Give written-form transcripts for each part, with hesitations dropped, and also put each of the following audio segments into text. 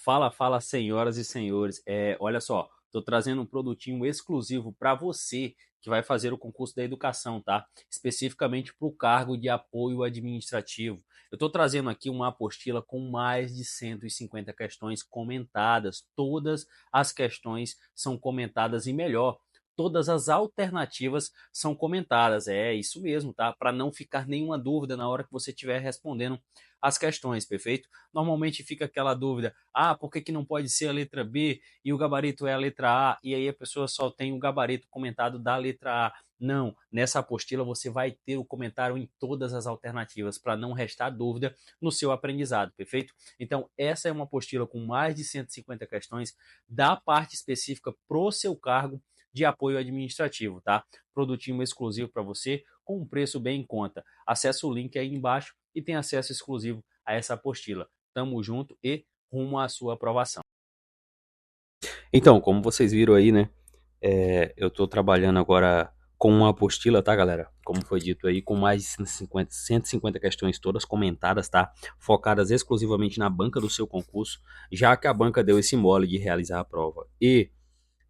Fala, senhoras e senhores. Olha só, tô trazendo um produtinho exclusivo para você que vai fazer o concurso da educação, tá? Especificamente para o cargo de apoio administrativo. Eu tô trazendo aqui uma apostila com mais de 150 questões comentadas. Todas as questões são comentadas e melhor, todas as alternativas são comentadas. É isso mesmo, tá? Para não ficar nenhuma dúvida na hora que você estiver respondendo as questões, perfeito? Normalmente fica aquela dúvida: por que não pode ser a letra B e o gabarito é a letra A, e aí a pessoa só tem o gabarito comentado da letra A? Não, nessa apostila você vai ter o comentário em todas as alternativas para não restar dúvida no seu aprendizado, perfeito? Então, essa é uma apostila com mais de 150 questões da parte específica pro seu cargo de apoio administrativo, tá? Produtinho exclusivo para você com um preço bem em conta. Acesse o link aí embaixo e tem acesso exclusivo a essa apostila. Tamo junto e rumo à sua aprovação. Então, como vocês viram aí, né? Eu tô trabalhando agora com uma apostila, tá, galera? Como foi dito aí, com mais de 150 questões todas comentadas, tá? Focadas exclusivamente na banca do seu concurso, já que a banca deu esse mole de realizar a prova e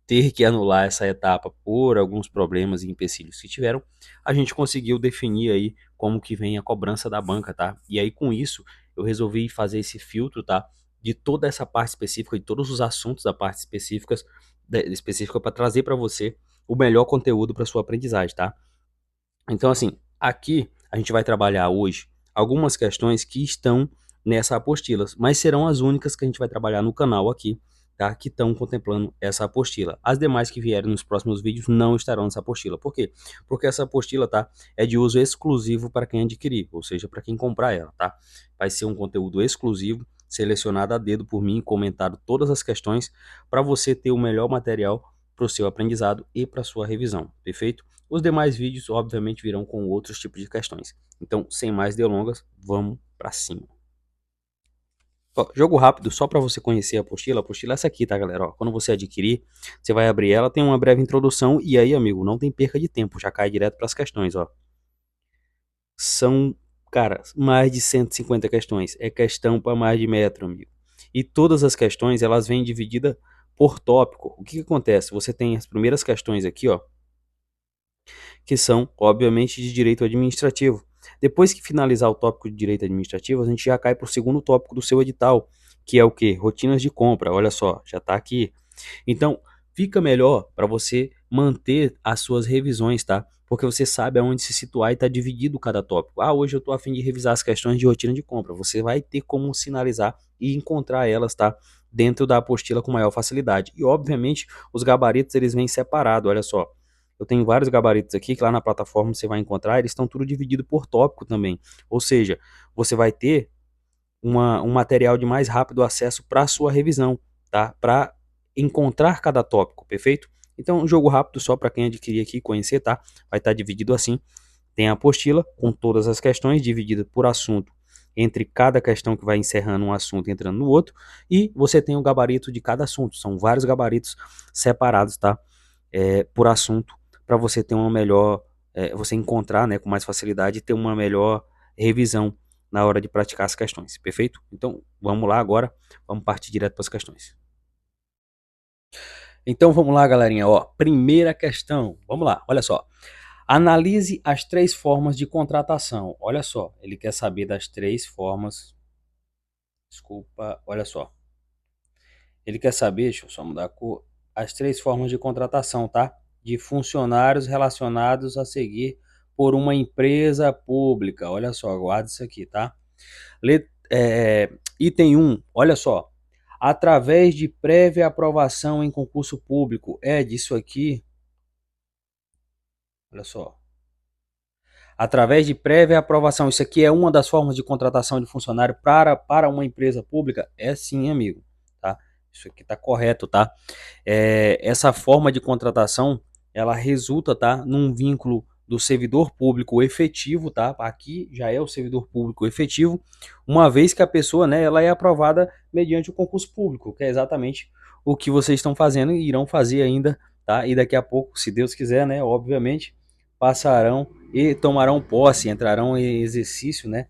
ter que anular essa etapa por alguns problemas e empecilhos que tiveram, a gente conseguiu definir aí como que vem a cobrança da banca, tá? E aí com isso eu resolvi fazer esse filtro, tá? De toda essa parte específica, de todos os assuntos da parte específica para trazer para você o melhor conteúdo para sua aprendizagem, tá? Então assim, aqui a gente vai trabalhar hoje algumas questões que estão nessa apostila, mas serão as únicas que a gente vai trabalhar no canal aqui, tá? Que estão contemplando essa apostila. As demais que vierem nos próximos vídeos não estarão nessa apostila. Por quê? Porque essa apostila, tá? É de uso exclusivo para quem adquirir, ou seja, para quem comprar ela, tá? Vai ser um conteúdo exclusivo, selecionado a dedo por mim, comentado todas as questões, para você ter o melhor material para o seu aprendizado e para sua revisão, perfeito? Os demais vídeos, obviamente, virão com outros tipos de questões. Então, sem mais delongas, vamos para cima. Ó, jogo rápido, só para você conhecer a apostila. A apostila é essa aqui, tá, galera? Ó, quando você adquirir, você vai abrir ela, tem uma breve introdução e aí, amigo, não tem perca de tempo, já cai direto para as questões, ó. São, cara, mais de 150 questões. É questão para mais de metro, amigo. E todas as questões, elas vêm divididas por tópico. O que acontece? Você tem as primeiras questões aqui, ó, que são, obviamente, de direito administrativo. Depois que finalizar o tópico de direito administrativo, a gente já cai para o segundo tópico do seu edital, que é o quê? Rotinas de compra. Olha só, já está aqui. Então, fica melhor para você manter as suas revisões, tá? Porque você sabe aonde se situar e está dividido cada tópico. Hoje eu estou a fim de revisar as questões de rotina de compra. Você vai ter como sinalizar e encontrar elas, tá? Dentro da apostila com maior facilidade. E, obviamente, os gabaritos eles vêm separados. Olha só, eu tenho vários gabaritos aqui que lá na plataforma você vai encontrar, eles estão tudo dividido por tópico também. Ou seja, você vai ter um material de mais rápido acesso para a sua revisão, tá? Para encontrar cada tópico, perfeito? Então, um jogo rápido só para quem adquirir aqui conhecer, tá? Vai estar dividido assim. Tem a apostila com todas as questões dividida por assunto, entre cada questão que vai encerrando um assunto entrando no outro, e você tem o gabarito de cada assunto. São vários gabaritos separados, tá? Por assunto, para você ter uma melhor, você encontrar, né, com mais facilidade e ter uma melhor revisão na hora de praticar as questões, perfeito? Então, vamos lá agora, vamos partir direto para as questões. Então, vamos lá, galerinha, ó, primeira questão, vamos lá, olha só. Analise as 3 formas de contratação. Olha só, ele quer saber das 3 formas. Desculpa, olha só. Ele quer saber, deixa eu só mudar a cor, as 3 formas de contratação, tá? De funcionários relacionados a seguir por uma empresa pública. Olha só, guarda isso aqui, tá? Item 1, olha só. Através de prévia aprovação em concurso público. É disso aqui. Olha só. Através de prévia aprovação. Isso aqui é uma das formas de contratação de funcionário para uma empresa pública? É sim, amigo. Tá? Isso aqui está correto, tá? Essa forma de contratação, ela resulta, tá, num vínculo do servidor público efetivo, tá? Aqui já é o servidor público efetivo, uma vez que a pessoa, né, ela é aprovada mediante o concurso público, que é exatamente o que vocês estão fazendo e irão fazer ainda, tá? E daqui a pouco, se Deus quiser, né, obviamente, passarão e tomarão posse, entrarão em exercício, né,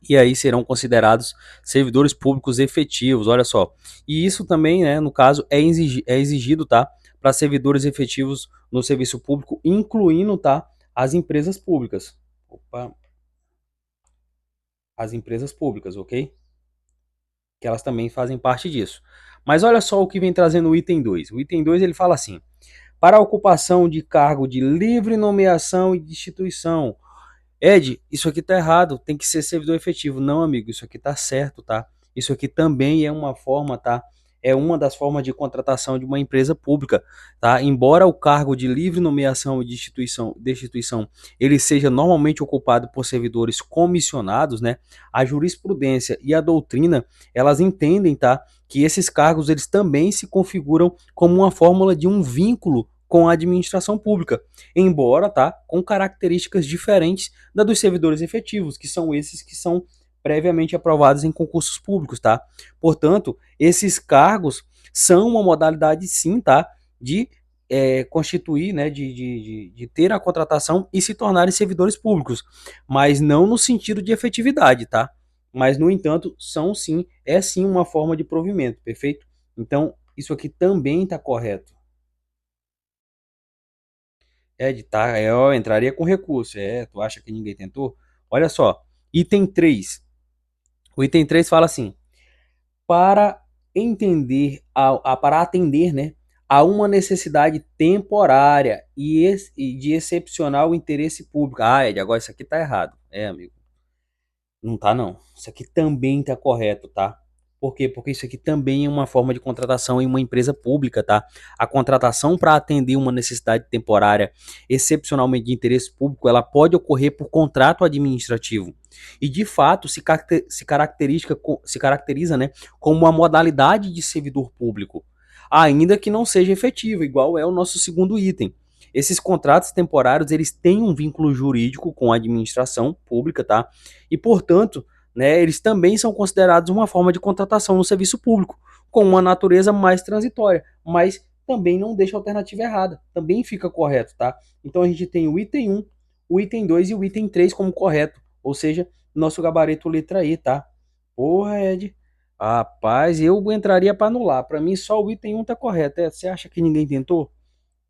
e aí serão considerados servidores públicos efetivos, olha só. E isso também, né, no caso, é exigido, tá, para servidores efetivos no serviço público, incluindo, tá, as empresas públicas. Opa, as empresas públicas, ok? Que elas também fazem parte disso. Mas olha só o que vem trazendo o item 2. O item 2 ele fala assim: para a ocupação de cargo de livre nomeação e destituição. Ed, isso aqui tá errado, tem que ser servidor efetivo. Não, amigo, isso aqui tá certo, tá? Isso aqui também é uma forma, tá? É uma das formas de contratação de uma empresa pública, tá? Embora o cargo de livre nomeação e destituição ele seja normalmente ocupado por servidores comissionados, né? A jurisprudência e a doutrina, elas entendem, tá? Que esses cargos eles também se configuram como uma fórmula de um vínculo com a administração pública, embora, tá? Com características diferentes da dos servidores efetivos, que são esses que são previamente aprovados em concursos públicos, tá? Portanto, esses cargos são uma modalidade, sim, tá? De constituir, né? De ter a contratação e se tornarem servidores públicos, mas não no sentido de efetividade, tá? Mas, no entanto, são sim, é sim uma forma de provimento, perfeito? Então, isso aqui também está correto. É de tá, ó, entraria com recurso. É, tu acha que ninguém tentou? Olha só, item 3. O item 3 fala assim: para entender, para atender, né, a uma necessidade temporária e de excepcional interesse público. Ah, Ed, agora isso aqui tá errado. É, amigo. Não tá, não. Isso aqui também tá correto, tá? Por quê? Porque isso aqui também é uma forma de contratação em uma empresa pública, tá? A contratação para atender uma necessidade temporária, excepcionalmente de interesse público, ela pode ocorrer por contrato administrativo. E, de fato, se caracteriza, né, como uma modalidade de servidor público, ainda que não seja efetiva, igual é o nosso segundo item. Esses contratos temporários, eles têm um vínculo jurídico com a administração pública, tá? E, portanto, né, eles também são considerados uma forma de contratação no serviço público, com uma natureza mais transitória, mas também não deixa a alternativa errada, também fica correto, tá? Então a gente tem o item 1, o item 2 e o item 3 como correto, ou seja, nosso gabarito letra E, tá? Porra, Ed. Rapaz, eu entraria para anular. Para mim, só o item 1 tá correto. Você acha que ninguém tentou?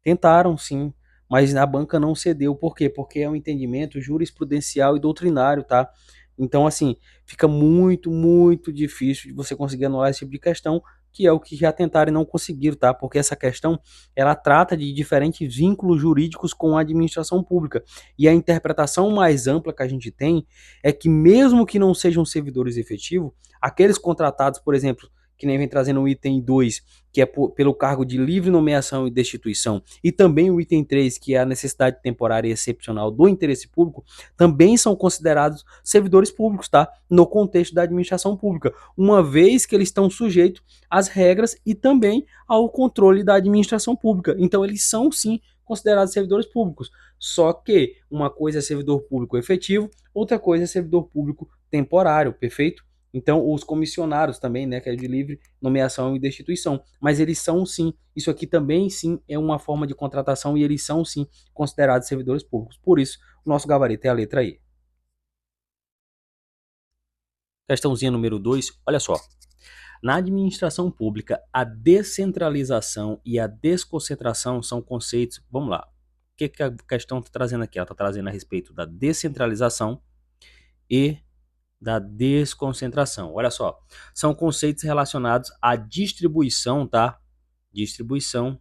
Tentaram sim, mas a banca não cedeu. Por quê? Porque é um entendimento jurisprudencial e doutrinário, tá? Então, assim, fica muito, muito difícil de você conseguir anular esse tipo de questão, que é o que já tentaram e não conseguiram, tá? Porque essa questão, ela trata de diferentes vínculos jurídicos com a administração pública. E a interpretação mais ampla que a gente tem é que mesmo que não sejam servidores efetivos, aqueles contratados, por exemplo, que nem vem trazendo o item 2, que é pelo cargo de livre nomeação e destituição, e também o item 3, que é a necessidade temporária e excepcional do interesse público, também são considerados servidores públicos, tá? No contexto da administração pública, uma vez que eles estão sujeitos às regras e também ao controle da administração pública. Então, eles são sim considerados servidores públicos. Só que uma coisa é servidor público efetivo, outra coisa é servidor público temporário, perfeito? Então, os comissionários também, né, que é de livre nomeação e destituição. Mas eles são sim, isso aqui também sim é uma forma de contratação e eles são sim considerados servidores públicos. Por isso, o nosso gabarito é a letra E. Questãozinha número 2, olha só. Na administração pública, a descentralização e a desconcentração são conceitos. Vamos lá. O que a questão está trazendo aqui? Ela está trazendo a respeito da descentralização e da desconcentração. Olha só, são conceitos relacionados à distribuição, tá? Distribuição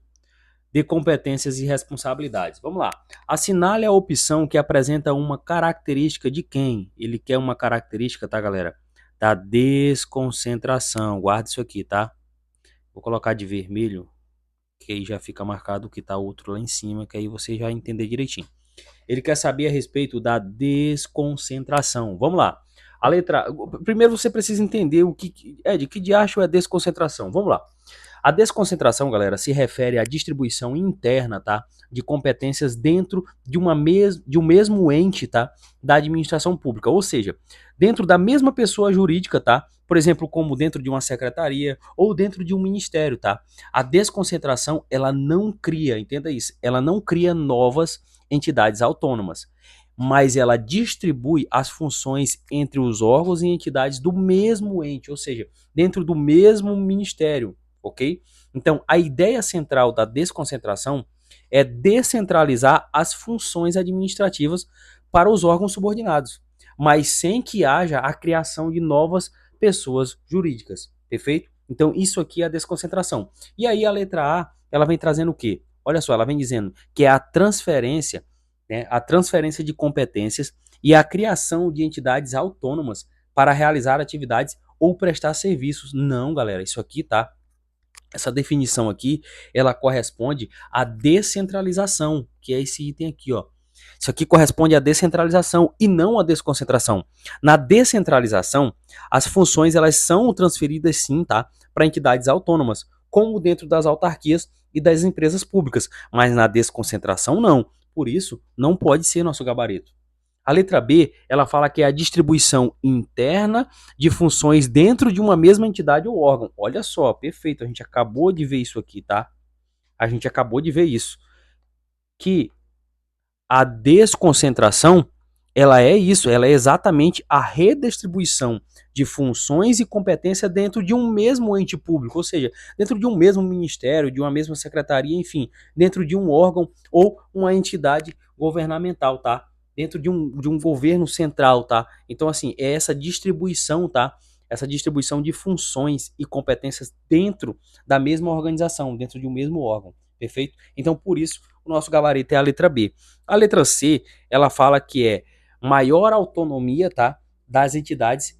de competências e responsabilidades. Vamos lá. Assinale a opção que apresenta uma característica de quem? Ele quer uma característica, tá, galera? Da desconcentração. Guarda isso aqui, tá? Vou colocar de vermelho, que aí já fica marcado o que tá outro lá em cima, que aí você já entender direitinho. Ele quer saber a respeito da desconcentração. Vamos lá. A letra. Primeiro você precisa entender o que. De que diacho é desconcentração? Vamos lá. A desconcentração, galera, se refere à distribuição interna, tá, de competências dentro de um mesmo ente, tá, da administração pública, ou seja, dentro da mesma pessoa jurídica, tá, por exemplo, como dentro de uma secretaria ou dentro de um ministério, tá. A desconcentração, ela não cria, entenda isso, ela não cria novas entidades autônomas. mas ela distribui as funções entre os órgãos e entidades do mesmo ente, ou seja, dentro do mesmo ministério, ok? Então, a ideia central da desconcentração é descentralizar as funções administrativas para os órgãos subordinados, mas sem que haja a criação de novas pessoas jurídicas, perfeito? Então, isso aqui é a desconcentração. E aí, a letra A, ela vem trazendo o quê? Olha só, ela vem dizendo que é a transferência, né, a transferência de competências e a criação de entidades autônomas para realizar atividades ou prestar serviços. Não, galera, isso aqui, tá? Essa definição aqui, ela corresponde à descentralização, que é esse item aqui, ó. Isso aqui corresponde à descentralização e não à desconcentração. Na descentralização, as funções elas são transferidas sim, tá, para entidades autônomas, como dentro das autarquias e das empresas públicas, mas na desconcentração não. Por isso, não pode ser nosso gabarito. A letra B, ela fala que é a distribuição interna de funções dentro de uma mesma entidade ou órgão. Olha só, perfeito, a gente acabou de ver isso aqui, tá? A gente acabou de ver isso. Que a desconcentração, ela é isso, ela é exatamente a redistribuição de funções e competência dentro de um mesmo ente público, ou seja, dentro de um mesmo ministério, de uma mesma secretaria, enfim, dentro de um órgão ou uma entidade governamental, tá? Dentro de um governo central, tá? Então, assim, é essa distribuição, tá? Essa distribuição de funções e competências dentro da mesma organização, dentro de um mesmo órgão, perfeito? Então, por isso, o nosso gabarito é a letra B. A letra C, ela fala que é maior autonomia, tá, das entidades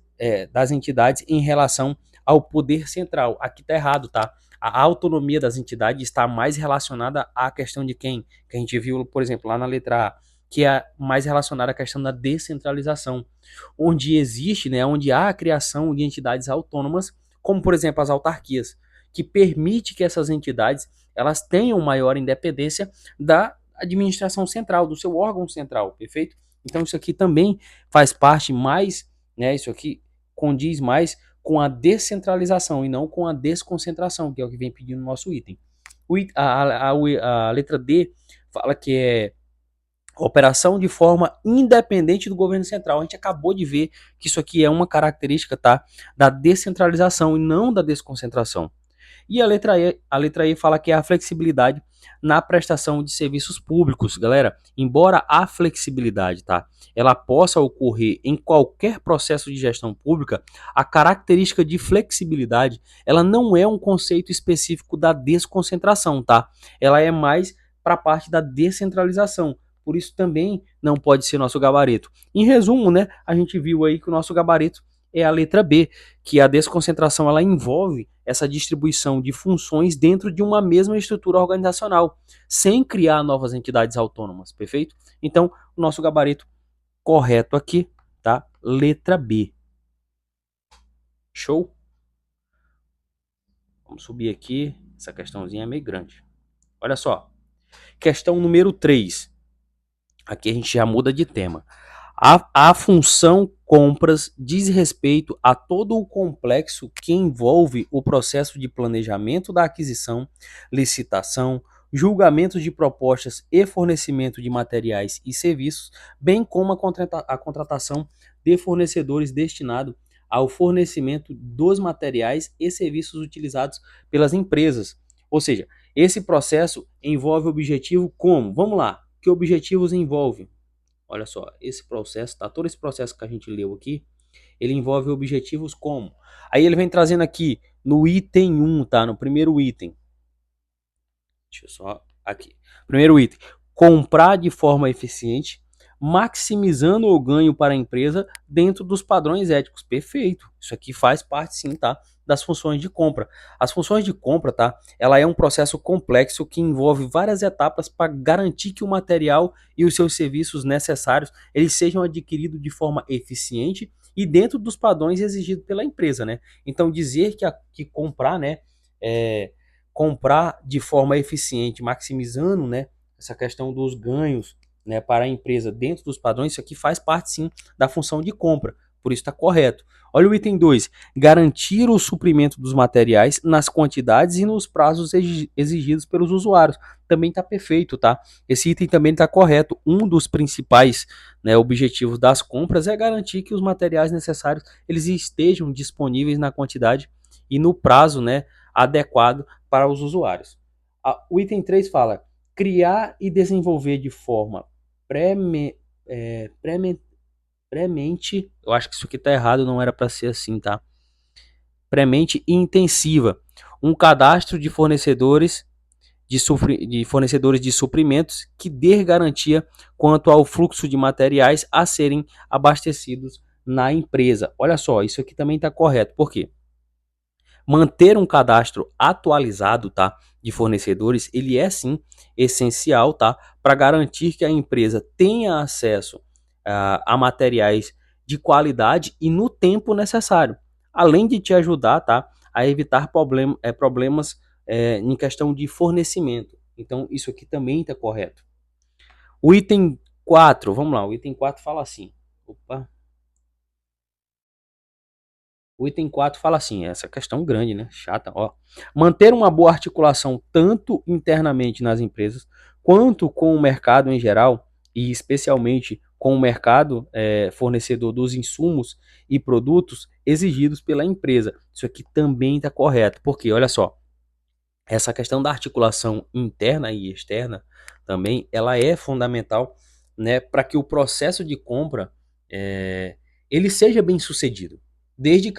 em relação ao poder central. Aqui tá errado, tá? A autonomia das entidades está mais relacionada à questão de quem? Que a gente viu, por exemplo, lá na letra A, que é mais relacionada à questão da descentralização, onde existe, né, onde há a criação de entidades autônomas, como por exemplo as autarquias, que permite que essas entidades elas tenham maior independência da administração central, do seu órgão central, perfeito? Então isso aqui também faz parte mais, né, isso aqui condiz mais com a descentralização e não com a desconcentração, que é o que vem pedindo no nosso item. A letra D fala que é operação de forma independente do governo central. A gente acabou de ver que isso aqui é uma característica, tá, da descentralização e não da desconcentração. E a letra E fala que é a flexibilidade na prestação de serviços públicos. Galera, embora a flexibilidade, tá, ela possa ocorrer em qualquer processo de gestão pública, a característica de flexibilidade, ela não é um conceito específico da desconcentração, tá? Ela é mais para a parte da descentralização. Por isso também não pode ser nosso gabarito. Em resumo, né, a gente viu aí que o nosso gabarito é a letra B, que a desconcentração ela envolve essa distribuição de funções dentro de uma mesma estrutura organizacional, sem criar novas entidades autônomas, perfeito? Então, o nosso gabarito correto aqui, tá? Letra B. Show? Vamos subir aqui, essa questãozinha é meio grande. Olha só, questão número 3. Aqui a gente já muda de tema. A função compras diz respeito a todo o complexo que envolve o processo de planejamento da aquisição, licitação, julgamento de propostas e fornecimento de materiais e serviços, bem como a contratação de fornecedores destinado ao fornecimento dos materiais e serviços utilizados pelas empresas. Ou seja, esse processo envolve objetivo como? Vamos lá. Que objetivos envolve? Olha só, esse processo, tá? Todo esse processo que a gente leu aqui, ele envolve objetivos como? Aí ele vem trazendo aqui no item 1, tá? No primeiro item. Deixa eu só aqui. Primeiro item, comprar de forma eficiente, maximizando o ganho para a empresa dentro dos padrões éticos. Perfeito. Isso aqui faz parte sim, tá? Das funções de compra. As funções de compra, tá? Ela é um processo complexo que envolve várias etapas para garantir que o material e os seus serviços necessários eles sejam adquiridos de forma eficiente e dentro dos padrões exigidos pela empresa, né? Então dizer que comprar, né, comprar de forma eficiente, maximizando, né, essa questão dos ganhos, né, para a empresa dentro dos padrões, isso aqui faz parte sim da função de compra. por isso está correto. Olha o item 2, garantir o suprimento dos materiais nas quantidades e nos prazos exigidos pelos usuários. Também está perfeito, tá? Esse item também está correto. Um dos principais, né, objetivos das compras é garantir que os materiais necessários eles estejam disponíveis na quantidade e no prazo, né, adequado para os usuários. O item 3 fala criar e desenvolver de forma premente, eu acho que isso aqui tá errado, não era para ser assim, tá? Premente e intensiva, um cadastro de fornecedores de suprimentos que dê garantia quanto ao fluxo de materiais a serem abastecidos na empresa. Olha só, isso aqui também está correto. Por quê? Manter um cadastro atualizado, tá, de fornecedores, ele é sim essencial, tá, para garantir que a empresa tenha acesso a materiais de qualidade e no tempo necessário, além de te ajudar, tá, a evitar problemas em questão de fornecimento. Então, isso aqui também está correto. O item 4, vamos lá, o item 4 fala assim. Opa. O item 4 fala assim, essa questão grande, né? Chata, ó. Manter uma boa articulação tanto internamente nas empresas, quanto com o mercado em geral, e especialmente com o mercado fornecedor dos insumos e produtos exigidos pela empresa. Isso aqui também está correto, porque, olha só, essa questão da articulação interna e externa também, ela é fundamental, né, para que o processo de compra ele seja bem sucedido. Desde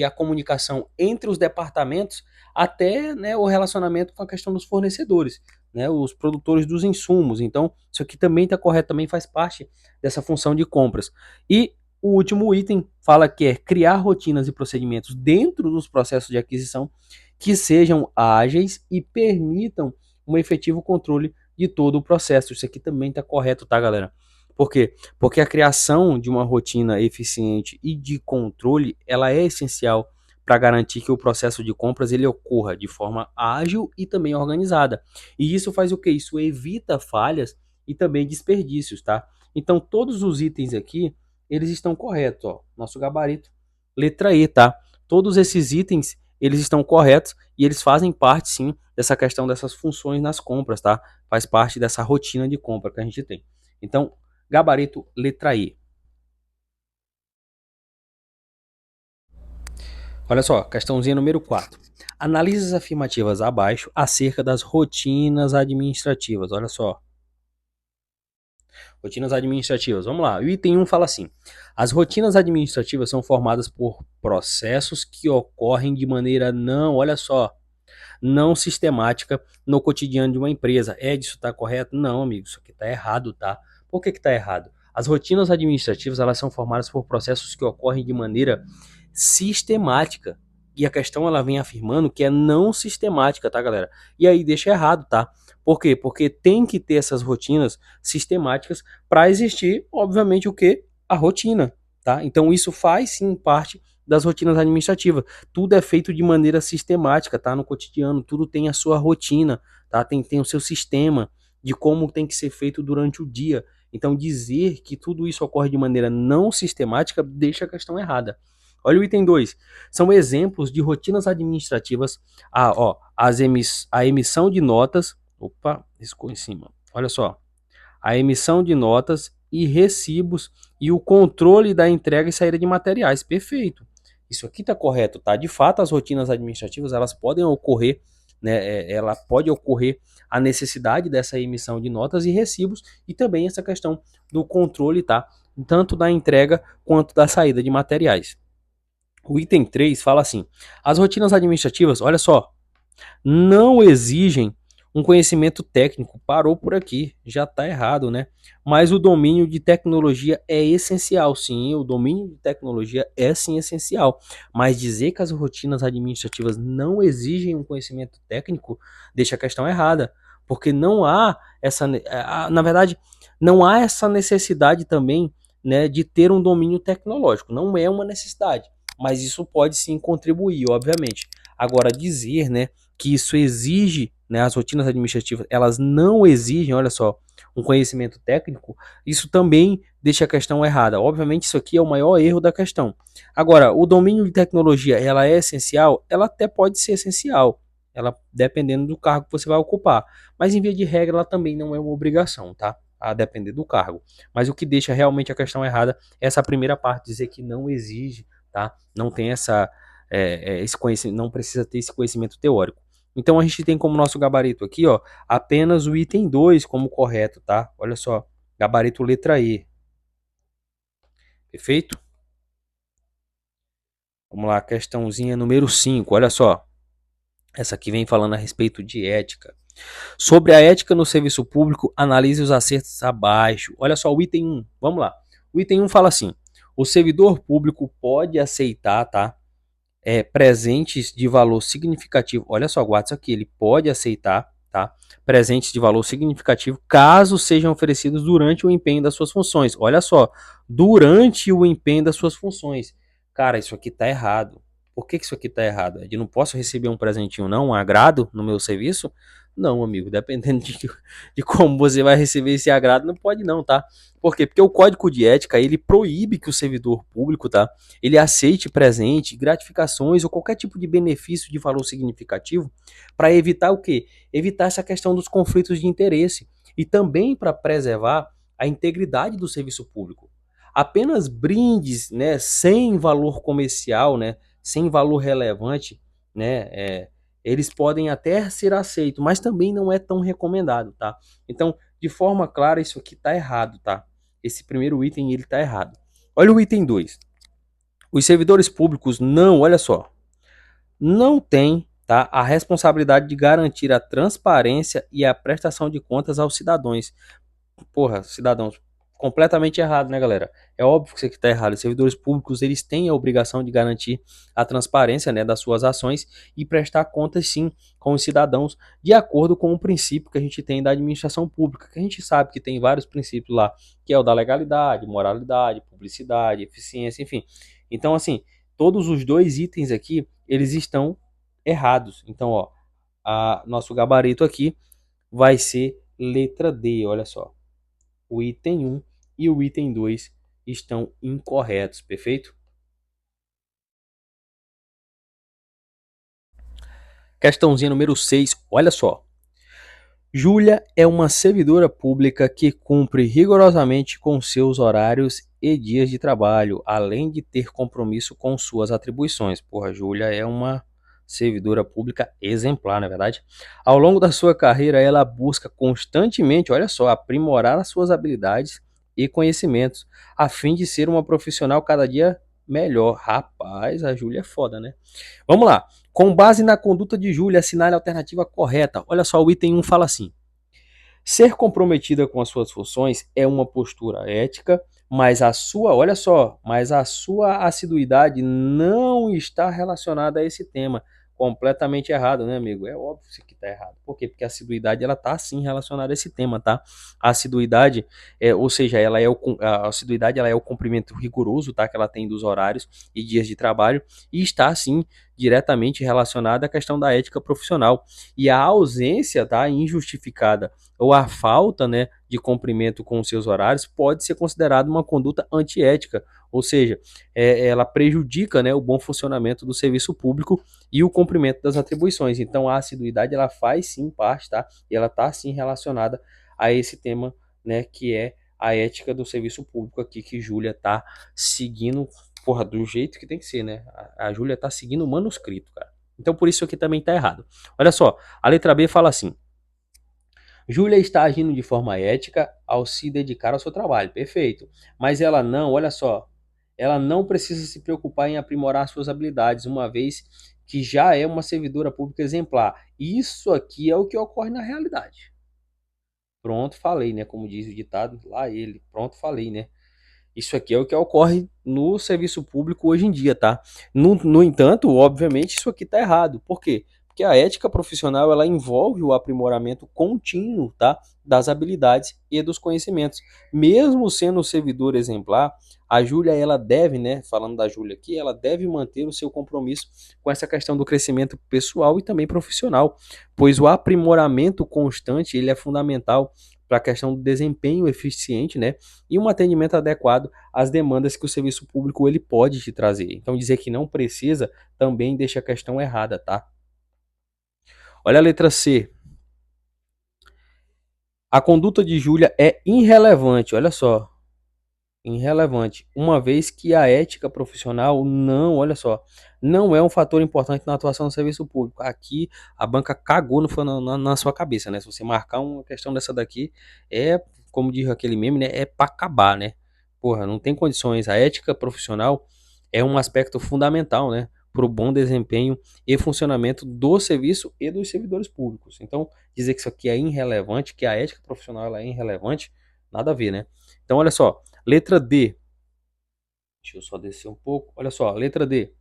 a comunicação entre os departamentos até, né, o relacionamento com a questão dos fornecedores, né, os produtores dos insumos. Então, isso aqui também está correto, também faz parte dessa função de compras. E o último item fala que é criar rotinas e procedimentos dentro dos processos de aquisição que sejam ágeis e permitam um efetivo controle de todo o processo. Isso aqui também está correto, tá, galera? Por quê? Porque a criação de uma rotina eficiente e de controle, ela é essencial para garantir que o processo de compras ele ocorra de forma ágil e também organizada. E isso faz o quê? Isso evita falhas e também desperdícios, tá? Então todos os itens aqui, eles estão corretos, ó. Nosso gabarito, letra E, tá? Todos esses itens, eles estão corretos e eles fazem parte, sim, dessa questão dessas funções nas compras, tá? Faz parte dessa rotina de compra que a gente tem. Então, gabarito letra E. Olha só, questãozinha número 4. Analise as afirmativas abaixo acerca das rotinas administrativas. Olha só. Rotinas administrativas. Vamos lá. O item 1 fala assim: as rotinas administrativas são formadas por processos que ocorrem de maneira olha só, não sistemática no cotidiano de uma empresa. Isso está correto? Não, amigo, isso aqui está errado, tá? Por que está errado? As rotinas administrativas elas são formadas por processos que ocorrem de maneira sistemática. E a questão ela vem afirmando que é não sistemática, tá, galera? E aí deixa errado, tá? Por quê? Porque tem que ter essas rotinas sistemáticas para existir, obviamente, o que? A rotina, tá? Então isso faz sim parte das rotinas administrativas. Tudo é feito de maneira sistemática, tá? No cotidiano, tudo tem a sua rotina, tá? Tem o seu sistema de como tem que ser feito durante o dia. Então dizer que tudo isso ocorre de maneira não sistemática deixa a questão errada. Olha o item 2. São exemplos de rotinas administrativas. A emissão de notas. Opa, riscou em cima. Olha só. A emissão de notas e recibos e o controle da entrega e saída de materiais. Perfeito. Isso aqui está correto, tá? De fato, as rotinas administrativas elas podem ocorrer, né? Ela pode ocorrer a necessidade dessa emissão de notas e recibos e também essa questão do controle, tá? Tanto da entrega quanto da saída de materiais. O item 3 fala assim: as rotinas administrativas, olha só, não exigem um conhecimento técnico. Parou por aqui, já está errado, né? Mas o domínio de tecnologia é essencial, sim. O domínio de tecnologia é sim essencial. Mas dizer que as rotinas administrativas não exigem um conhecimento técnico deixa a questão errada. Porque não há essa. Na verdade, não há essa necessidade também, né, de ter um domínio tecnológico. Não é uma necessidade. Mas isso pode sim contribuir, obviamente. Agora, dizer, né, que isso exige, né, as rotinas administrativas, elas não exigem, olha só, um conhecimento técnico, isso também deixa a questão errada. Obviamente, isso aqui é o maior erro da questão. Agora, o domínio de tecnologia, ela é essencial? Ela até pode ser essencial, ela dependendo do cargo que você vai ocupar. Mas, em via de regra, ela também não é uma obrigação, tá? A depender do cargo. Mas o que deixa realmente a questão errada é essa primeira parte, dizer que não exige, tá? Não tem esse conhecimento, não precisa ter esse conhecimento teórico. Então a gente tem como nosso gabarito aqui, ó, apenas o item 2 como correto, tá? Olha só, gabarito letra E. Perfeito? Vamos lá, questãozinha número 5. Olha só. Essa aqui vem falando a respeito de ética. Sobre a ética no serviço público, analise os acertos abaixo. Olha só o item 1. Vamos lá. O item 1 fala assim: o servidor público pode aceitar, tá? Presentes de valor significativo. Olha só, guarda isso aqui. Ele pode aceitar, tá? Presentes de valor significativo caso sejam oferecidos durante o empenho das suas funções. Olha só, durante o empenho das suas funções. Cara, isso aqui tá errado. Por que isso aqui tá errado? Eu não posso receber um presentinho, não? Um agrado no meu serviço? Não, amigo. Dependendo de como você vai receber esse agrado, não pode não, tá? Por quê? Porque o Código de Ética, ele proíbe que o servidor público, tá? Ele aceite presente, gratificações ou qualquer tipo de benefício de valor significativo para evitar o quê? Evitar essa questão dos conflitos de interesse e também para preservar a integridade do serviço público. Apenas brindes, né, sem valor comercial, né, sem valor relevante, né, eles podem até ser aceitos, mas também não é tão recomendado, tá? Então, de forma clara, isso aqui está errado, tá? Esse primeiro item ele está errado. Olha o item 2. Os servidores públicos não, olha só, não têm, tá, a responsabilidade de garantir a transparência e a prestação de contas aos cidadãos. Porra, cidadãos, completamente errado, né, galera? É óbvio que isso aqui está errado. Os servidores públicos, eles têm a obrigação de garantir a transparência, né, das suas ações e prestar contas, sim, com os cidadãos, de acordo com o princípio que a gente tem da administração pública, que a gente sabe que tem vários princípios lá, que é o da legalidade, moralidade, publicidade, eficiência, enfim. Então, assim, todos os dois itens aqui, eles estão errados. Então, ó, nosso gabarito aqui vai ser letra D, olha só. O item 1 e o item 2 estão incorretos, perfeito? Questãozinha número 6, olha só. Júlia é uma servidora pública que cumpre rigorosamente com seus horários e dias de trabalho, além de ter compromisso com suas atribuições. Porra, Júlia é uma servidora pública exemplar, na verdade. Ao longo da sua carreira, ela busca constantemente, olha só, aprimorar as suas habilidades e conhecimentos, a fim de ser uma profissional cada dia melhor. Rapaz, a Júlia é foda, né? Vamos lá. Com base na conduta de Júlia, assinale a alternativa correta. Olha só, o item 1 fala assim: ser comprometida com as suas funções é uma postura ética, mas olha só, mas a sua assiduidade não está relacionada a esse tema. Completamente errado, né, amigo? É óbvio que isso aqui tá errado. Por quê? Porque a assiduidade, ela tá sim relacionada a esse tema, tá? A assiduidade, ou seja, a assiduidade, ela é o cumprimento rigoroso, tá? Que ela tem dos horários e dias de trabalho e está sim diretamente relacionada à questão da ética profissional. E a ausência, tá, injustificada ou a falta, né, de cumprimento com os seus horários pode ser considerada uma conduta antiética, ou seja, ela prejudica, né, o bom funcionamento do serviço público e o cumprimento das atribuições. Então a assiduidade, ela faz sim parte, tá? E ela está sim relacionada a esse tema, né, que é a ética do serviço público aqui que Júlia está seguindo, porra, do jeito que tem que ser, né? A Júlia está seguindo o manuscrito, cara. Então por isso aqui também está errado. Olha só, a letra B fala assim: Júlia está agindo de forma ética ao se dedicar ao seu trabalho, perfeito. Mas ela não, olha só, ela não precisa se preocupar em aprimorar suas habilidades, uma vez que já é uma servidora pública exemplar. Isso aqui é o que ocorre na realidade. Pronto, falei, né? Como diz o ditado, lá ele, pronto, falei, né? Isso aqui é o que ocorre no serviço público hoje em dia, tá? No entanto, obviamente, isso aqui tá errado. Por quê? Porque a ética profissional, ela envolve o aprimoramento contínuo, tá? Das habilidades e dos conhecimentos. Mesmo sendo servidor exemplar, a Júlia, ela deve, né, falando da Júlia aqui, ela deve manter o seu compromisso com essa questão do crescimento pessoal e também profissional, pois o aprimoramento constante, ele é fundamental para a questão do desempenho eficiente, né, e um atendimento adequado às demandas que o serviço público ele pode te trazer. Então dizer que não precisa também deixa a questão errada, tá? Olha a letra C. A conduta de Júlia é irrelevante, olha só, irrelevante, uma vez que a ética profissional não, olha só, não é um fator importante na atuação do serviço público. Aqui a banca cagou na sua cabeça, né? Se você marcar uma questão dessa daqui, é, como diz aquele meme, né? É para acabar, né? Porra, não tem condições. A ética profissional é um aspecto fundamental, né? Para o bom desempenho e funcionamento do serviço e dos servidores públicos. Então, dizer que isso aqui é irrelevante, que a ética profissional ela é irrelevante, nada a ver, né? Então, olha só, letra D. Deixa eu só descer um pouco. Olha só, letra D.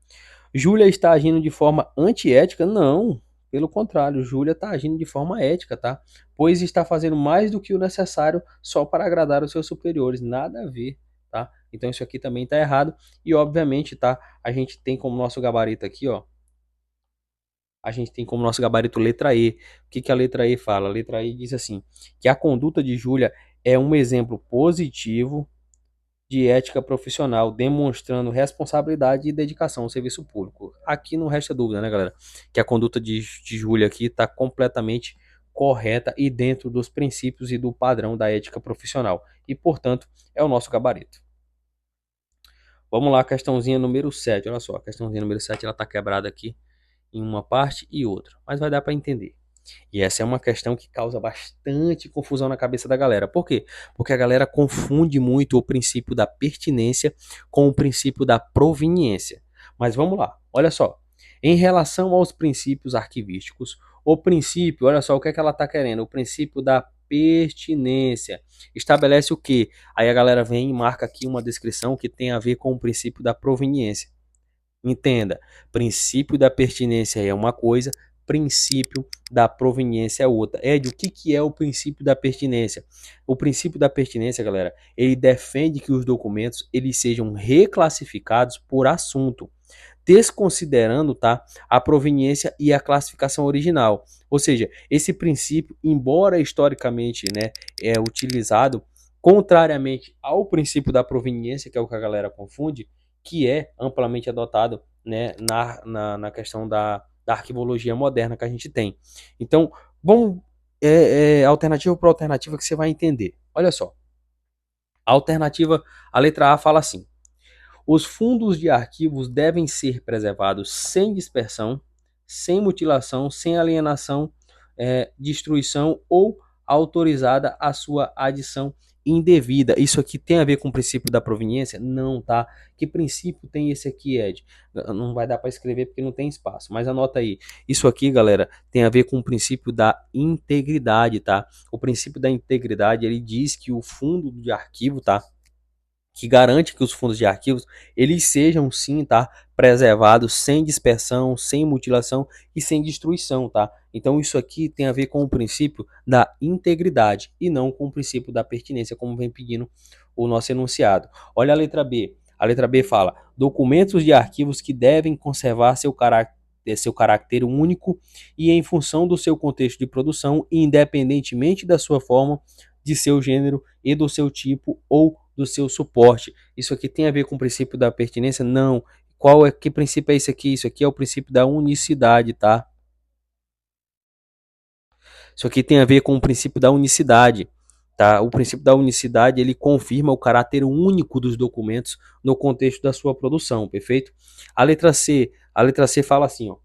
Júlia está agindo de forma antiética? Não. Pelo contrário, Júlia está agindo de forma ética, tá? Pois está fazendo mais do que o necessário só para agradar os seus superiores. Nada a ver, tá? Então isso aqui também está errado. E obviamente, tá? A gente tem como nosso gabarito aqui, ó. A gente tem como nosso gabarito letra E. O que, que a letra E fala? A letra E diz assim: que a conduta de Júlia é um exemplo positivo de ética profissional, demonstrando responsabilidade e dedicação ao serviço público. Aqui não resta dúvida, né, galera? Que a conduta de Júlia aqui está completamente correta e dentro dos princípios e do padrão da ética profissional. E, portanto, é o nosso gabarito. Vamos lá, questãozinha número 7. Olha só, a questãozinha número 7 ela está quebrada aqui em uma parte e outra, mas vai dar para entender. E essa é uma questão que causa bastante confusão na cabeça da galera. Por quê? Porque a galera confunde muito o princípio da pertinência com o princípio da proveniência. Mas vamos lá, olha só. Em relação aos princípios arquivísticos, o princípio, olha só o que é que ela está querendo, o princípio da pertinência estabelece o quê? Aí a galera vem e marca aqui uma descrição que tem a ver com o princípio da proveniência. Entenda, princípio da pertinência é uma coisa, princípio da proveniência é outra. Ed, o que, que é o princípio da pertinência? O princípio da pertinência, galera, ele defende que os documentos eles sejam reclassificados por assunto, desconsiderando, tá, a proveniência e a classificação original. Ou seja, esse princípio, embora historicamente, né, é utilizado contrariamente ao princípio da proveniência, que é o que a galera confunde, que é amplamente adotado, né, na questão da arquivologia moderna que a gente tem. Então, vamos alternativa por alternativa que você vai entender. Olha só, a alternativa, a letra A fala assim: os fundos de arquivos devem ser preservados sem dispersão, sem mutilação, sem alienação, destruição ou autorizada a sua adição indevida. Isso aqui tem a ver com o princípio da proveniência? Não, tá? Que princípio tem esse aqui, Ed? Não vai dar para escrever porque não tem espaço, mas anota aí. Isso aqui, galera, tem a ver com o princípio da integridade, tá? O princípio da integridade, ele diz que o fundo de arquivo, tá? Que garante que os fundos de arquivos eles sejam sim, tá, preservados sem dispersão, sem mutilação e sem destruição, tá? Então isso aqui tem a ver com o princípio da integridade e não com o princípio da pertinência, como vem pedindo o nosso enunciado. Olha a letra B. A letra B fala: documentos de arquivos que devem conservar seu caráter único e em função do seu contexto de produção, independentemente da sua forma, de seu gênero e do seu tipo ou do seu suporte. Isso aqui tem a ver com o princípio da pertinência? Não. Que princípio é esse aqui? Isso aqui é o princípio da unicidade, tá? Isso aqui tem a ver com o princípio da unicidade, tá? O princípio da unicidade, ele confirma o caráter único dos documentos no contexto da sua produção, perfeito? A letra C fala assim, ó: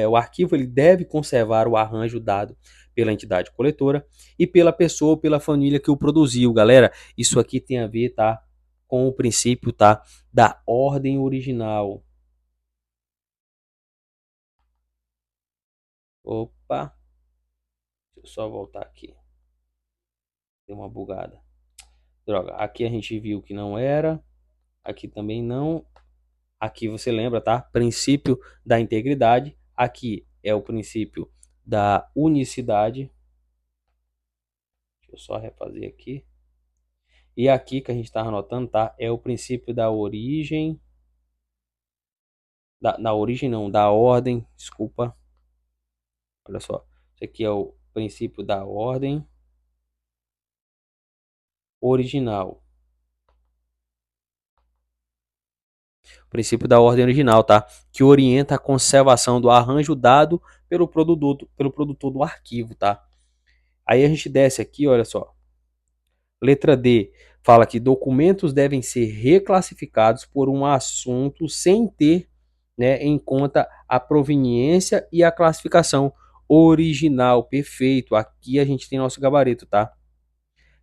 o arquivo ele deve conservar o arranjo dado pela entidade coletora e pela pessoa ou pela família que o produziu. Galera, isso aqui tem a ver, tá, com o princípio, tá, da ordem original. Opa, deixa eu só voltar aqui. Deu uma bugada. Droga, aqui a gente viu que não era, aqui também não. Aqui você lembra, tá? Princípio da integridade. Aqui é o princípio da unicidade. Deixa eu só refazer aqui. E aqui que a gente está anotando, tá? É o princípio da origem. Da origem não, da ordem, desculpa. Olha só. Isso aqui é o princípio da ordem original. O princípio da ordem original, tá? Que orienta a conservação do arranjo dado pelo produtor do arquivo, tá? Aí a gente desce aqui, olha só. Letra D fala que documentos devem ser reclassificados por um assunto sem ter, né, em conta a proveniência e a classificação original. Perfeito. Aqui a gente tem nosso gabarito, tá?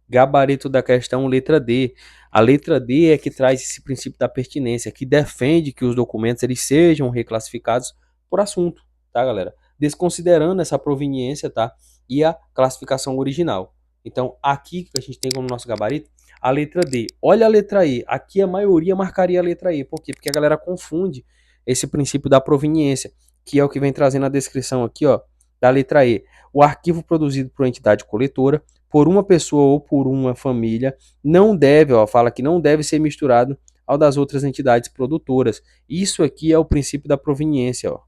Gabarito da questão, letra D. A letra D é que traz esse princípio da pertinência, que defende que os documentos eles sejam reclassificados por assunto, tá, galera? Desconsiderando essa proveniência, tá? E a classificação original. Então, aqui que a gente tem como nosso gabarito a letra D. Olha a letra E. Aqui a maioria marcaria a letra E. Por quê? Porque a galera confunde esse princípio da proveniência, que é o que vem trazendo a descrição aqui, ó, da letra E. O arquivo produzido por entidade coletora por uma pessoa ou por uma família, não deve, ó, fala que não deve ser misturado ao das outras entidades produtoras. Isso aqui é o princípio da proveniência, ó.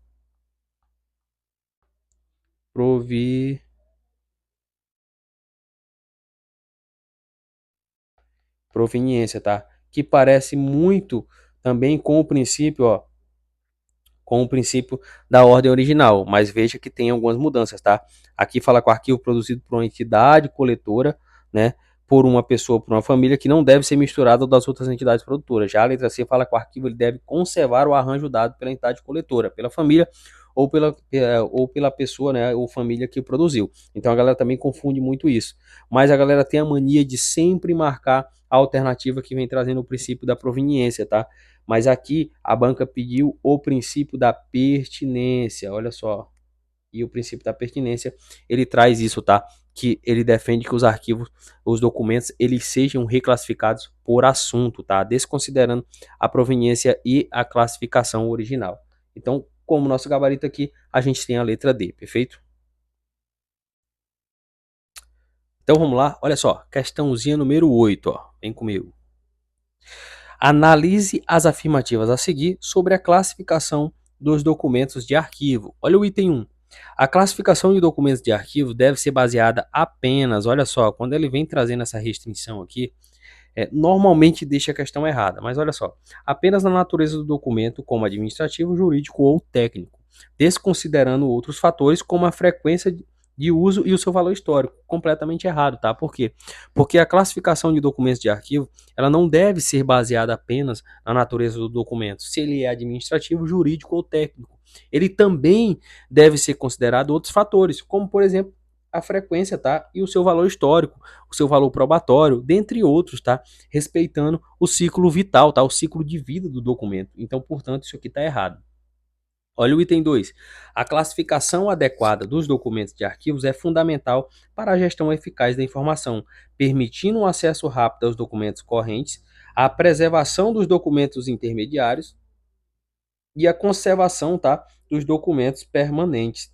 Provi... Proveniência, tá? Que parece muito também com o princípio, ó, com o princípio da ordem original, mas veja que tem algumas mudanças, tá? Aqui fala com o arquivo produzido por uma entidade coletora, né? Por uma pessoa, por uma família, que não deve ser misturado das outras entidades produtoras. Já a letra C fala que o arquivo ele deve conservar o arranjo dado pela entidade coletora, pela família ou pela pessoa, né, ou família que produziu. Então a galera também confunde muito isso. Mas a galera tem a mania de sempre marcar a alternativa que vem trazendo o princípio da proveniência, tá? Mas aqui a banca pediu o princípio da pertinência, olha só. E o princípio da pertinência, ele traz isso, tá? Que ele defende que os arquivos, os documentos, eles sejam reclassificados por assunto, tá? Desconsiderando a proveniência e a classificação original. Então, como nosso gabarito aqui, a gente tem a letra D, perfeito? Então vamos lá, olha só, questãozinha número 8, ó. Vem comigo. Analise as afirmativas a seguir sobre a classificação dos documentos de arquivo. Olha o item 1. A classificação de documentos de arquivo deve ser baseada apenas, olha só, quando ele vem trazendo essa restrição aqui, normalmente deixa a questão errada, mas olha só, apenas na natureza do documento, como administrativo, jurídico ou técnico, desconsiderando outros fatores como a frequência de uso e o seu valor histórico. Completamente errado, tá? Por quê? Porque a classificação de documentos de arquivo, ela não deve ser baseada apenas na natureza do documento, se ele é administrativo, jurídico ou técnico. Ele também deve ser considerado outros fatores, como por exemplo a frequência, tá? E o seu valor histórico, o seu valor probatório, dentre outros, tá? Respeitando o ciclo vital, tá? O ciclo de vida do documento. Então, portanto, isso aqui está errado. Olha o item 2. A classificação adequada dos documentos de arquivos é fundamental para a gestão eficaz da informação, permitindo um acesso rápido aos documentos correntes, a preservação dos documentos intermediários e a conservação, tá, dos documentos permanentes,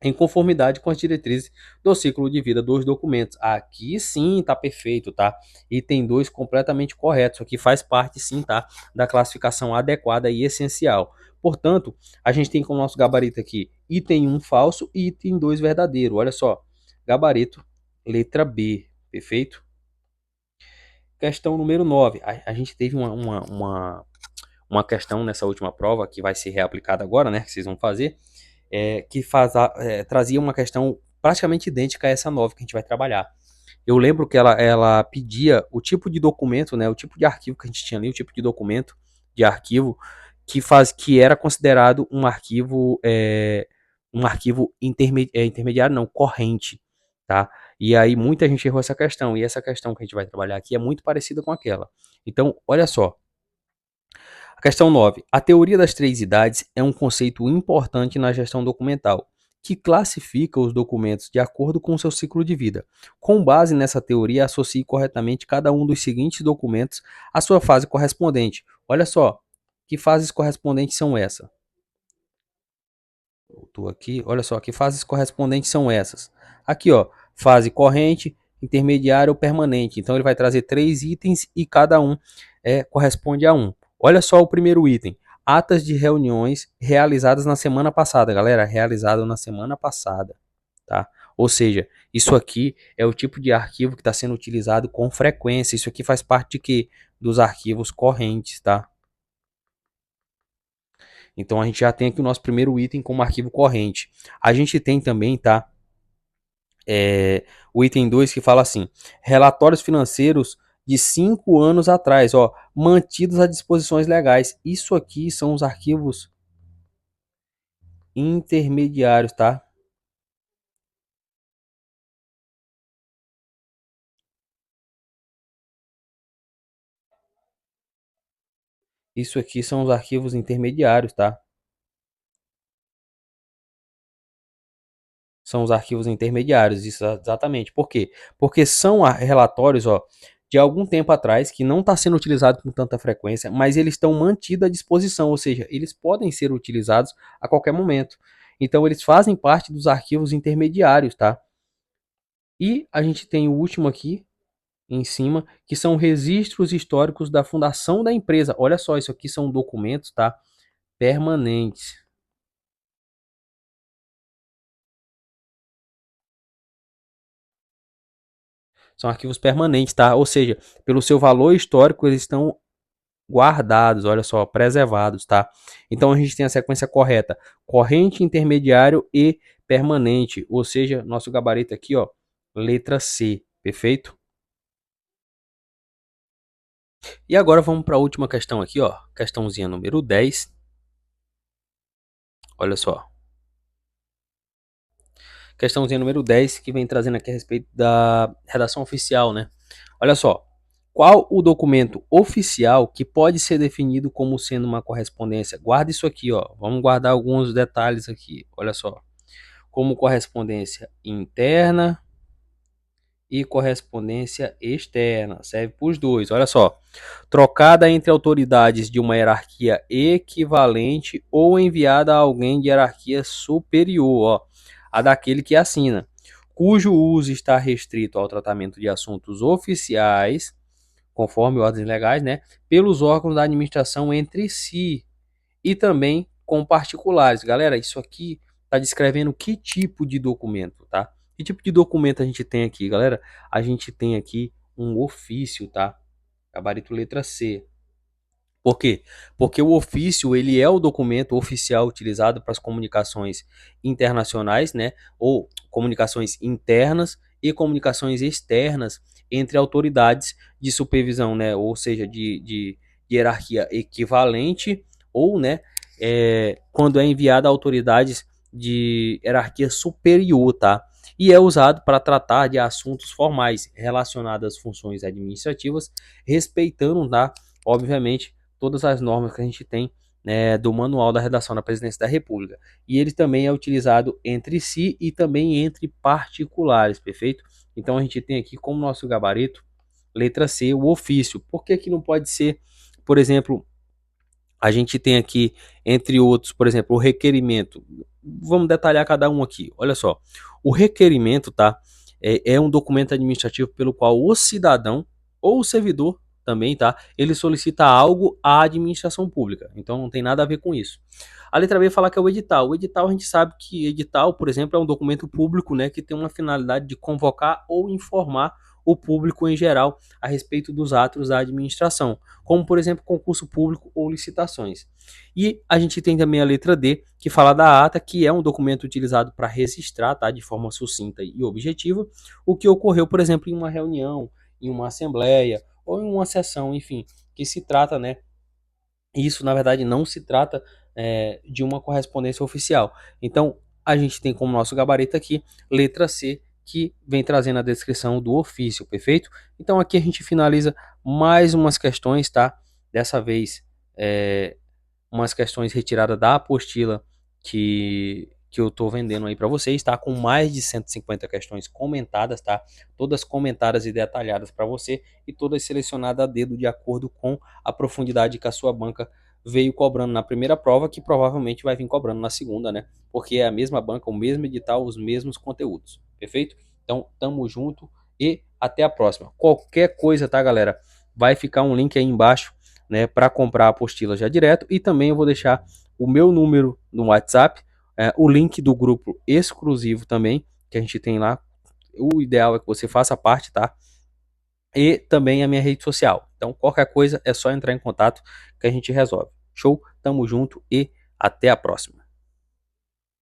em conformidade com as diretrizes do ciclo de vida dos documentos. Aqui sim tá perfeito, tá? Item 2 completamente correto. Isso aqui faz parte sim, tá? Da classificação adequada e essencial. Portanto, a gente tem como nosso gabarito aqui item 1 falso e item 2 verdadeiro. Olha só, gabarito letra B, perfeito? Questão número 9. A gente teve uma questão nessa última prova que vai ser reaplicada agora, né? Que vocês vão fazer que trazia uma questão praticamente idêntica a essa nova que a gente vai trabalhar. Eu lembro que ela pedia o tipo de documento, né, o tipo de arquivo que a gente tinha ali, o tipo de documento de arquivo que era considerado um arquivo intermediário, não, corrente, tá? E aí muita gente errou essa questão, e essa questão que a gente vai trabalhar aqui é muito parecida com aquela. Então, olha só, a questão 9. A teoria das três idades é um conceito importante na gestão documental, que classifica os documentos de acordo com seu ciclo de vida. Com base nessa teoria, associe corretamente cada um dos seguintes documentos à sua fase correspondente. Olha só, que fases correspondentes são essas? Voltou aqui, olha só, que fases correspondentes são essas? Aqui, ó, fase corrente, intermediário ou permanente. Então ele vai trazer 3 itens e cada um corresponde a um. Olha só o primeiro item. Atas de reuniões realizadas na semana passada, galera, realizado na semana passada, tá? Ou seja, isso aqui é o tipo de arquivo que está sendo utilizado com frequência. Isso aqui faz parte de quê? Dos arquivos correntes, tá? Então a gente já tem aqui o nosso primeiro item como arquivo corrente. A gente tem também, tá? O item 2 que fala assim: relatórios financeiros de 5 anos atrás, ó, mantidos a disposições legais. Isso aqui são os arquivos intermediários, tá? Isso aqui são os arquivos intermediários, tá? São os arquivos intermediários, isso exatamente. Por quê? Porque são relatórios, ó, de algum tempo atrás que não está sendo utilizado com tanta frequência, mas eles estão mantidos à disposição, ou seja, eles podem ser utilizados a qualquer momento. Então eles fazem parte dos arquivos intermediários, tá? E a gente tem o último aqui em cima, que são registros históricos da fundação da empresa. Olha só, isso aqui são documentos, tá? Permanentes. São arquivos permanentes, tá? Ou seja, pelo seu valor histórico, eles estão guardados, olha só, preservados, tá? Então a gente tem a sequência correta: corrente, intermediário e permanente, ou seja, nosso gabarito aqui, ó, letra C, perfeito? E agora vamos para a última questão aqui, ó, questãozinha número 10. Olha só. Questãozinha número 10 que vem trazendo aqui a respeito da redação oficial, né? Olha só. Qual o documento oficial que pode ser definido como sendo uma correspondência? Guarda isso aqui, ó. Vamos guardar alguns detalhes aqui. Olha só. Como correspondência interna e correspondência externa. Serve para os dois. Olha só. Trocada entre autoridades de uma hierarquia equivalente ou enviada a alguém de hierarquia superior, ó, a daquele que assina, cujo uso está restrito ao tratamento de assuntos oficiais, conforme ordens legais, né, pelos órgãos da administração entre si e também com particulares. Galera, isso aqui está descrevendo que tipo de documento, tá? Que tipo de documento a gente tem aqui, galera? A gente tem aqui um ofício, tá? Gabarito letra C. Por quê? Porque o ofício ele é o documento oficial utilizado para as comunicações internacionais, né? Ou comunicações internas e comunicações externas entre autoridades de supervisão, né? Ou seja, de hierarquia equivalente ou, né? Quando é enviado a autoridades de hierarquia superior, tá? E é usado para tratar de assuntos formais relacionados às funções administrativas, respeitando, tá? Obviamente, todas as normas que a gente tem, né, do Manual da Redação da Presidência da República. E ele também é utilizado entre si e também entre particulares, perfeito? Então a gente tem aqui como nosso gabarito, letra C, o ofício. Por que que não pode ser, por exemplo, a gente tem aqui, entre outros, por exemplo, o requerimento. Vamos detalhar cada um aqui. Olha só. O requerimento, tá? É um documento administrativo pelo qual o cidadão ou o servidor também, tá? Ele solicita algo à administração pública. Então não tem nada a ver com isso. A letra B fala que é o edital. O edital a gente sabe que edital, por exemplo, é um documento público, né, que tem uma finalidade de convocar ou informar o público em geral a respeito dos atos da administração, como por exemplo concurso público ou licitações. E a gente tem também a letra D, que fala da ata, que é um documento utilizado para registrar, tá, de forma sucinta e objetiva, o que ocorreu, por exemplo, em uma reunião, em uma assembleia ou em uma sessão, enfim, que se trata, né, isso, na verdade, não se trata de uma correspondência oficial. Então, a gente tem como nosso gabarito aqui, letra C, que vem trazendo a descrição do ofício, perfeito? Então, aqui a gente finaliza mais umas questões, tá? Dessa vez, umas questões retiradas da apostila que eu estou vendendo aí para vocês, tá? Com mais de 150 questões comentadas, tá? Todas comentadas e detalhadas para você e todas selecionadas a dedo de acordo com a profundidade que a sua banca veio cobrando na primeira prova, que provavelmente vai vir cobrando na segunda, né? Porque é a mesma banca, o mesmo edital, os mesmos conteúdos, perfeito? Então, tamo junto e até a próxima. Qualquer coisa, tá, galera? Vai ficar um link aí embaixo, né, para comprar a apostila já direto, e também eu vou deixar o meu número no WhatsApp, o link do grupo exclusivo também, que a gente tem lá. O ideal é que você faça parte, tá? E também a minha rede social. Então, qualquer coisa é só entrar em contato que a gente resolve. Show? Tamo junto e até a próxima.